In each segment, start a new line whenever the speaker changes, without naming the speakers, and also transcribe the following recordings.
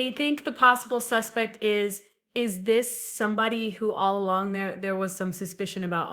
They think the possible suspect is this somebody who all along there was some suspicion about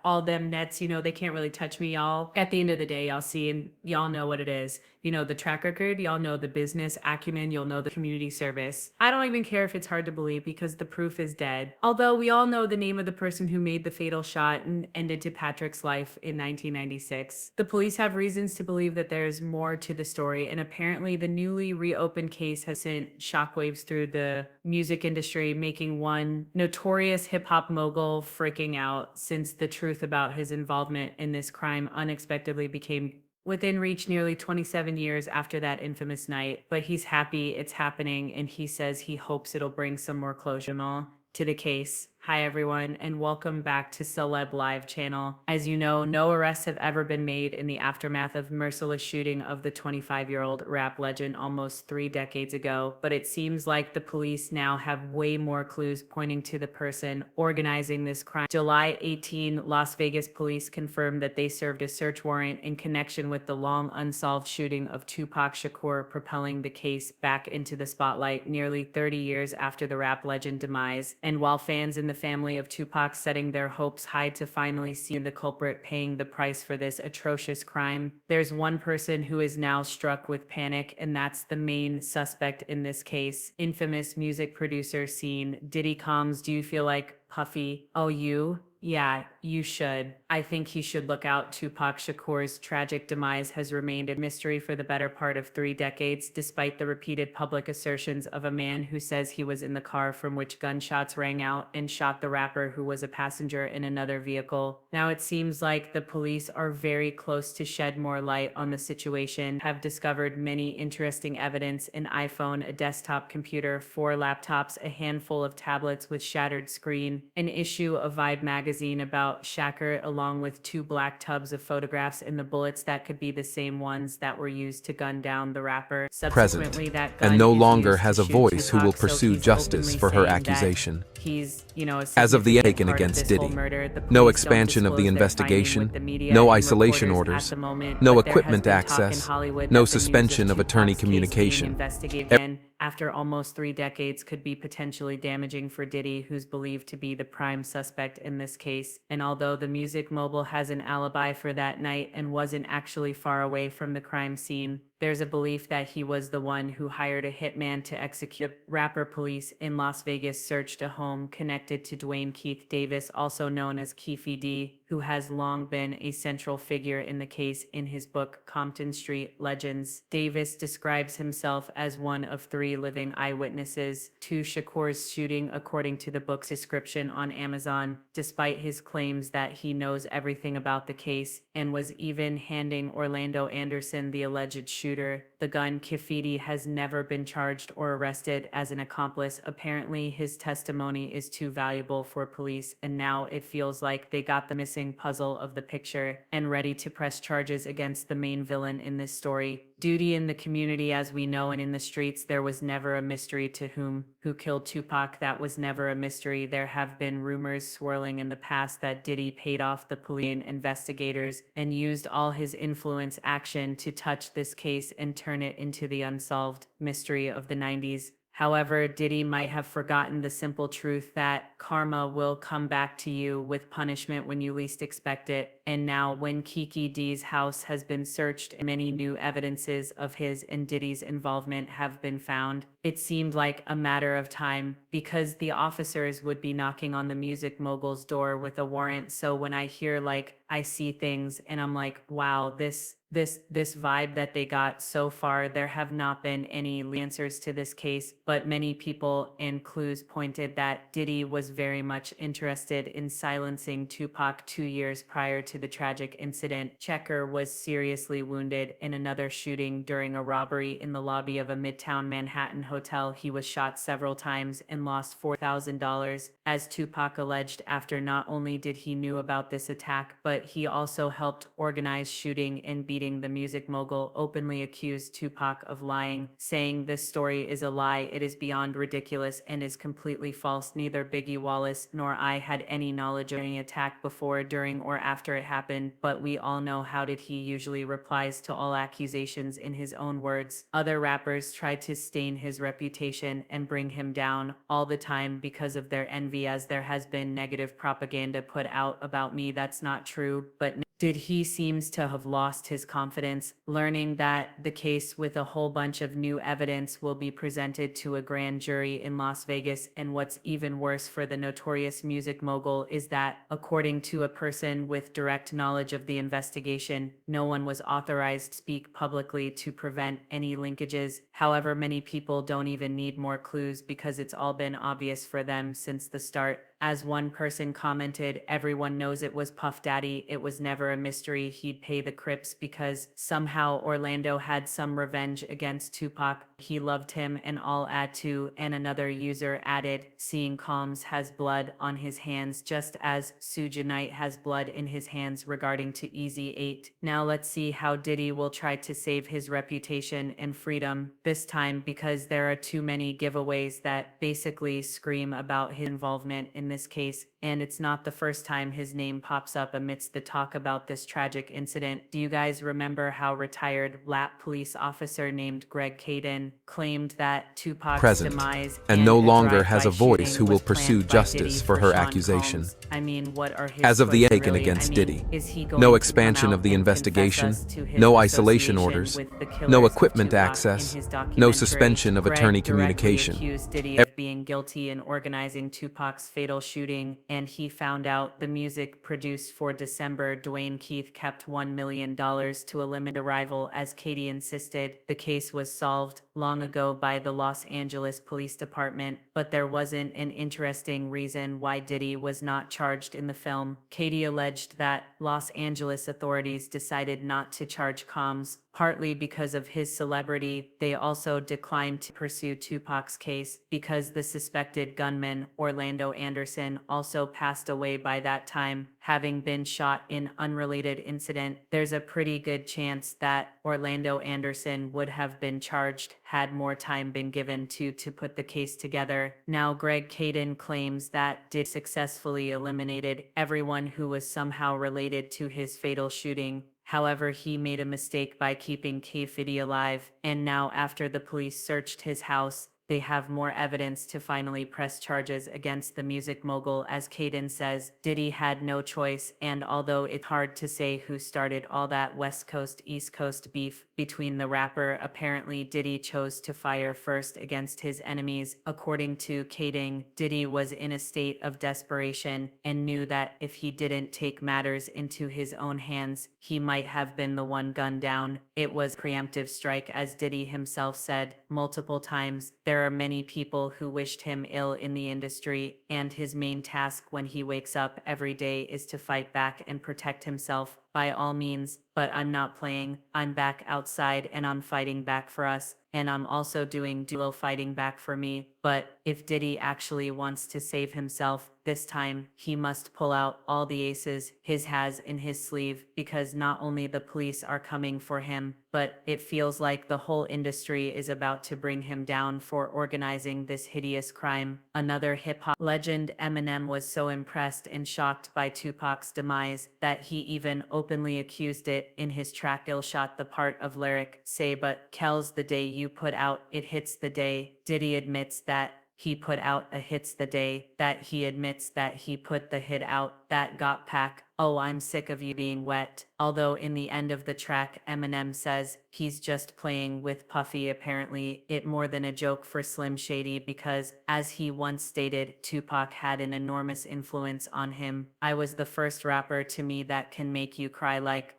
all them nets, they can't really touch me, y'all. At the end of the day, y'all see and y'all know what it is. The track record, y'all know the business acumen, you'll know the community service. I don't even care if it's hard to believe because the proof is dead. Although we all know the name of the person who made the fatal shot and ended Patrick's life in 1996. The police have reasons to believe that there's more to the story, and apparently the newly reopened case has sent shockwaves through the music industry, making one notorious hip-hop mogul freaking out since the truth about his involvement in this crime unexpectedly became within reach nearly 27 years after that infamous night. But he's happy it's happening, and he says he hopes it'll bring some more closure to the case. Hi everyone, and welcome back to Celeb Live channel. As you know, no arrests have ever been made in the aftermath of merciless shooting of the 25-year-old rap legend almost 3 decades ago, but it seems like the police now have way more clues pointing to the person organizing this crime. July 18, Las Vegas police confirmed that they served a search warrant in connection with the long unsolved shooting of Tupac Shakur, propelling the case back into the spotlight nearly 30 years after the rap legend demise. And while fans in the family of Tupac setting their hopes high to finally see the culprit paying the price for this atrocious crime, there's one person who is now struck with panic, and that's the main suspect in this case. Infamous music producer scene, Diddy comes, do you feel like Puffy? Oh, you? Yeah, you should. I think he should look out. Tupac Shakur's tragic demise has remained a mystery for the better part of 3 decades, despite the repeated public assertions of a man who says he was in the car from which gunshots rang out and shot the rapper who was a passenger in another vehicle. Now it seems like the police are very close to shed more light on the situation, have discovered many interesting evidence: an iPhone, a desktop computer, 4 laptops, a handful of tablets with shattered screen, an issue of Vibe magazine about Shakur, along with 2 black tubs of photographs and the bullets that could be the same ones that were used to gun down the rapper.
Present,
Subsequently, that gun
and no
is
longer
used to
has a
shoot
voice who will
Tupac, so
pursue
he's
justice
openly
for her
saying that
accusation.
he's, a
As of the
significant
taken
part of
against
this whole
Diddy,
murder. The
no
police don't
expansion of the
disclose their finding
investigation,
with the media
no
and
isolation
reporters
orders,
at the moment,
no
but there has
equipment
been talk in
access,
Hollywood
no
that the news of
suspension of attorney
Tupac's case being
communication.
investigated again after almost 3 decades could be potentially damaging for Diddy, who's believed to be the prime suspect in this case. And although the music mogul has an alibi for that night and wasn't actually far away from the crime scene, there's a belief that he was the one who hired a hitman to execute. Rapper police in Las Vegas searched a home connected to Dwayne Keith Davis, also known as Keefy D, who has long been a central figure in the case. In his book, Compton Street Legends, Davis describes himself as one of 3 living eyewitnesses to Shakur's shooting, according to the book's description on Amazon. Despite his claims that he knows everything about the case and was even handing Orlando Anderson, the alleged shooter, the gun, Keefy has never been charged or arrested as an accomplice. Apparently, his testimony is too valuable for police, and now it feels like they got the missing puzzle of the picture and ready to press charges against the main villain in this story. Duty in the community, as we know, and in the streets, there was never a mystery to who killed Tupac. That was never a mystery. There have been rumors swirling in the past that Diddy paid off the police and investigators and used all his influence action to touch this case and turn it into the unsolved mystery of the 90s. However, Diddy might have forgotten the simple truth that karma will come back to you with punishment when you least expect it. And now, when Kiki D's house has been searched and many new evidences of his and Diddy's involvement have been found, it seemed like a matter of time because the officers would be knocking on the music mogul's door with a warrant. So when I hear, I see things and I'm like, wow, this vibe that they got so far, there have not been any answers to this case, but many people and clues pointed that Diddy was very much interested in silencing Tupac 2 years prior to the tragic incident. Shakur was seriously wounded in another shooting during a robbery in the lobby of a Midtown Manhattan hotel. He was shot several times and lost $4,000, as Tupac alleged, after not only did he knew about this attack, but he also helped organize shooting and beating stating the music mogul openly accused Tupac of lying, saying this story is a lie, it is beyond ridiculous and is completely false. Neither Biggie Wallace nor I had any knowledge of any attack before, during, or after it happened, but we all know how did he usually replies to all accusations in his own words. Other rappers try to stain his reputation and bring him down all the time because of their envy, as there has been negative propaganda put out about me that's not true, but did he seems to have lost his confidence, learning that the case with a whole bunch of new evidence will be presented to a grand jury in Las Vegas. And what's even worse for the notorious music mogul is that, according to a person with direct knowledge of the investigation, no one was authorized to speak publicly to prevent any linkages. However, many people don't even need more clues because it's all been obvious for them since the start. As one person commented, everyone knows it was Puff Daddy. It was never a mystery he'd pay the Crips because somehow Orlando had some revenge against Tupac. He loved him and all add to. And another user added, seeing Combs has blood on his hands just as Suge Knight has blood in his hands regarding to Easy 8. Now let's see how Diddy will try to save his reputation and freedom this time, because there are too many giveaways that basically scream about his involvement in this case, and it's not the first time his name pops up amidst the talk about this tragic incident. Do you guys remember how retired lap police officer named Greg Caden claimed that Tupac's
Present,
demise
and no
a
longer has
drive-by
a voice
shooting
who will
was
pursue
planned by
justice
Diddy
for her
Sean
accusation.
Combs? I mean, what are his
As of the
choices
Aiken
really?
against Diddy,
Is he going
no
to
expansion
come
of the
out and
investigation,
confess us to his
no isolation
association
orders,
with the
no
killers of
equipment
Tupac
access,
in his
no
documentary?
suspension of
Greg
attorney
directly
communication.
accused Diddy of being guilty in organizing Tupac's fatal shooting, and he found out the music produced for December. Dwayne Keith kept $1 million to eliminate a rival, as Katie insisted. The case was solved long ago by the Los Angeles Police Department, but there wasn't an interesting reason why Diddy was not charged in the film. Katie alleged that Los Angeles authorities decided not to charge Combs, partly because of his celebrity. They also declined to pursue Tupac's case because the suspected gunman, Orlando Anderson, also passed away by that time, having been shot in unrelated incident. There's a pretty good chance that Orlando Anderson would have been charged had more time been given to put the case together. Now Greg Caden claims that Diddy successfully eliminated everyone who was somehow related to his fatal shooting. However, he made a mistake by keeping K-Fiddy alive, and now after the police searched his house, they have more evidence to finally press charges against the music mogul. As Caden says, Diddy had no choice, and although it's hard to say who started all that West Coast, East Coast beef between the rapper, apparently Diddy chose to fire first against his enemies. According to Caden, Diddy was in a state of desperation and knew that if he didn't take matters into his own hands, he might have been the one gunned down. It was a preemptive strike, as Diddy himself said multiple times. There are many people who wished him ill in the industry, and his main task when he wakes up every day is to fight back and protect himself by all means. But I'm not playing. I'm back outside and I'm fighting back for us. And I'm also doing duo fighting back for me. But if Diddy actually wants to save himself, this time he must pull out all the aces his has in his sleeve, because not only the police are coming for him, but it feels like the whole industry is about to bring him down for organizing this hideous crime. Another hip-hop legend, Eminem, was so impressed and shocked by Tupac's demise that he even openly accused it in his track Ill Shot. The part of lyric say, but Kells, the day you put out it hits the day. Diddy admits that he put out a hits the day that he admits that he put the hit out that got pack. Oh, I'm sick of you being wet. Although in the end of the track, Eminem says he's just playing with Puffy. Apparently it more than a joke for Slim Shady, because as he once stated, Tupac had an enormous influence on him. I was the first rapper to me that can make you cry like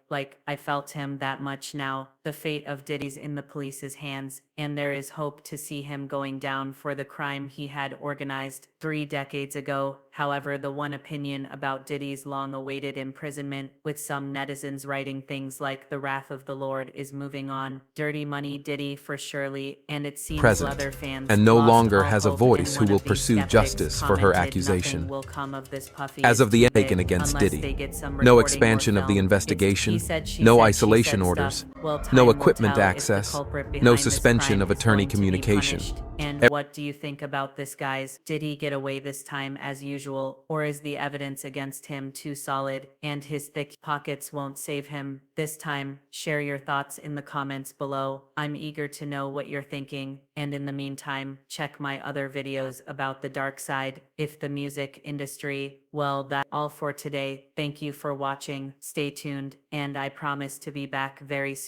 I felt him that much. Now the fate of Diddy's in the police's hands, and there is hope to see him going down for the crime he had organized 3 decades ago. However, the one opinion about about Diddy's long-awaited imprisonment, with some netizens writing things like "The wrath of the Lord is moving on, dirty money Diddy for surely," and it seems
present,
other fans
and no
lost
longer
all
has a
hope,
voice
and
who
one
will
of these
pursue
skeptics
justice for her
commented,
accusation.
"Nothing will come of this Puffy
As
is
of the
too
taken
big
against
unless
Diddy,
they get some
no
recording or
expansion of the
film.
investigation,
It's he said, she
no
said, she
isolation
said
orders,
stuff. Well,
no
time will
equipment
tell if the
access,
culprit
no
behind this
suspension
crime
of
is
attorney
going to be
communication.
punished. And what do you think about this, guys? Did he get away this time as usual, or is the evidence against him too solid and his thick pockets won't save him this time? Share your thoughts in the comments below. I'm eager to know what you're thinking, and in the meantime, check my other videos about the dark side. If the music industry, well, that's all for today. Thank you for watching. Stay tuned, and I promise to be back very soon.